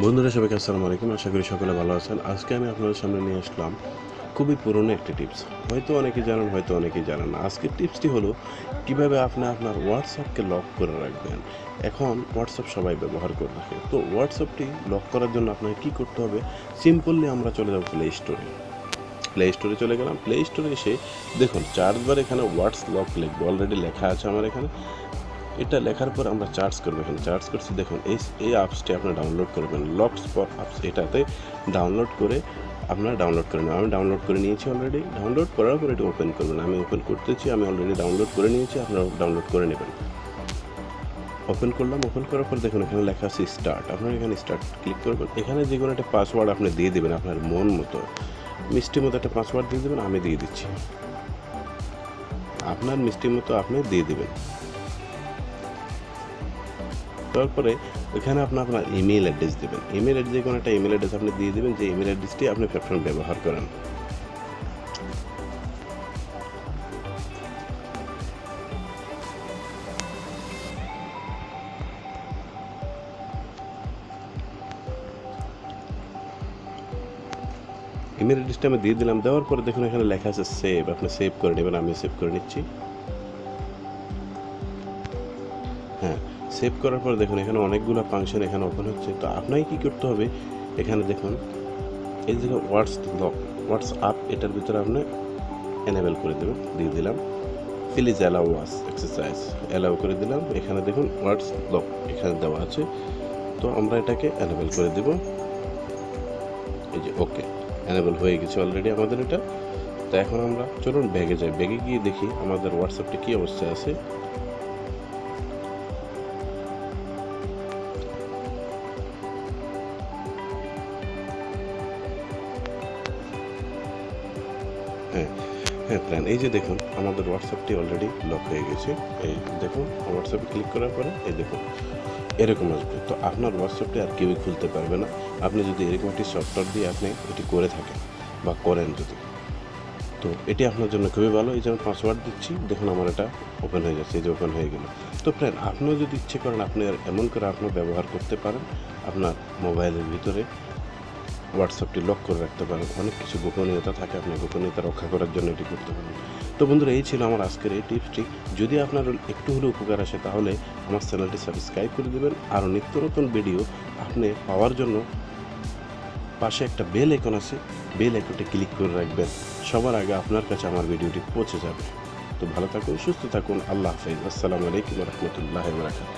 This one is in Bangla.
বন্ধুরা সবাইকে আসসালামু আলাইকুম। আশা করি সকলে ভালো আছেন। আজকে আমি আপনাদের সামনে নিয়ে আসলাম খুবই পুরনো একটি টিপস। হয়তো অনেকেই জানেন, হয়তো অনেকেই জানেন না। আজকের টিপসটি হলো কিভাবে আপনি আপনার হোয়াটসঅ্যাপকে লক করে রাখবেন। এখন হোয়াটসঅ্যাপ সবাই ব্যবহার করে রাখে। তো হোয়াটসঅ্যাপটি লক করার জন্য আপনাকে কী করতে হবে? সিম্পলি আমরা চলে যাব প্লে স্টোরে। প্লে স্টোরে চলে গেলাম। প্লে স্টোরে এসে দেখুন সার্চ বারে এখানে হোয়াটস লক লিখবো, অলরেডি লেখা আছে আমার এখানে। এটা লেখার পর আমরা চার্জ করবো। এখানে চার্জ করছি, দেখুন এই অ্যাপসটি আপনারা ডাউনলোড করবেন। লকস ফর অ্যাপস এটাতে ডাউনলোড করে আপনারা ডাউনলোড করে নেবেন। আমি ডাউনলোড করে নিয়েছি অলরেডি। ডাউনলোড করার পর এটা ওপেন করবেন। আমি ওপেন করতেছি, আমি অলরেডি ডাউনলোড করে নিয়েছি, আপনারা ডাউনলোড করে নেবেন। ওপেন করলাম। ওপেন করার পর দেখুন এখানে লেখা আছে স্টার্ট। আপনারা এখানে স্টার্ট ক্লিক করবেন। এখানে যে কোনো একটা পাসওয়ার্ড আপনি দিয়ে দেবেন আপনার মন মতো, মিষ্টি মতো একটা পাসওয়ার্ড দিয়ে দেবেন। আমি দিয়ে দিচ্ছি, আপনার মিষ্টি মতো আপনি দিয়ে দেবেন। তারপরে এখানে আপনার ইমেল অ্যাড্রেস দেবেন। ইমেল অ্যাড্রেস, যে কোনো একটা ইমেল অ্যাড্রেস আপনি দিয়ে দেবেন, যে ইমেল অ্যাড্রেসটি আপনি সবসময় ব্যবহার করেন। ইমেল অ্যাড্রেসটা আমি দিয়ে দিলাম। দেওয়ার পরে দেখুন এখানে লেখা আছে সেভ। আপনি সেভ করে নেবেন। আমি সেভ করে নিচ্ছি। হ্যাঁ, সেভ করার পর দেখুন এখানে অনেকগুলো ফাংশন এখানে ওপেন হচ্ছে। তো আপনাকে কী করতে হবে? এখানে দেখুন এই যে হোয়াটসঅ্যাপ, এটার ভিতরে আপনি এনেবেল করে দেবেন। দিয়ে দিলাম। Please allow us exercise, allow করে দিলাম। এখানে দেখুন হোয়াটস লক এখানে দেওয়া আছে। তো আমরা এটাকে এনেবেল করে দেব। এই যে ওকে, এনেবেল হয়ে গেছে অলরেডি আমাদের এটা। তো এখন আমরা চলুন ব্যাগে যাই। ব্যাগে গিয়ে দেখি আমাদের হোয়াটসঅ্যাপটি কী অবস্থায় আছে। হ্যাঁ হ্যাঁ প্ল্যান, এই যে দেখুন আমাদের হোয়াটসঅ্যাপটি অলরেডি লক হয়ে গেছে। এই দেখুন হোয়াটসঅ্যাপে ক্লিক করার পরে এই দেখুন এরকম আসবে। তো আপনার হোয়াটসঅ্যাপটি আর কেউই খুলতে পারবে না, আপনি যদি এরকম একটি সফটওয়্যার দিয়ে আপনি এটি করে থাকেন বা করেন যদি। তো এটি আপনার জন্য খুবই ভালো। এই যে আমি পাসওয়ার্ড দিচ্ছি, দেখুন আমার এটা ওপেন হয়ে যাচ্ছে। এই যে ওপেন হয়ে গেল। তো ফ্রেন্ড, আপনিও যদি ইচ্ছে করেন আপনি এমন করে আপনি ব্যবহার করতে পারেন। আপনার মোবাইলের ভিতরে হোয়াটসঅ্যাপটি লক করে রাখতে পারেন। অনেক কিছু গোপনীয়তা থাকে, আপনি গোপনীয়তা রক্ষা করার জন্য এটি করতে পারেন। তো বন্ধুরা, এই ছিল আমার আজকের এই টিপসটি। যদি আপনার একটু হলেও উপকার আসে তাহলে আমার চ্যানেলটি সাবস্ক্রাইব করে দেবেন। আরও নিত্য নতুন ভিডিও আপনি পাওয়ার জন্য পাশে একটা বেল আইকন আছে, বেল আইকনটি ক্লিক করে রাখবেন। সবার আগে আপনার কাছে আমার ভিডিওটি পৌঁছে যাবে। তো ভালো থাকুন, সুস্থ থাকুন। আল্লাহ হাফেজ। আসসালামু আলাইকুম ওয়া রাহমাতুল্লাহি ওয়া বারাকাতুহু।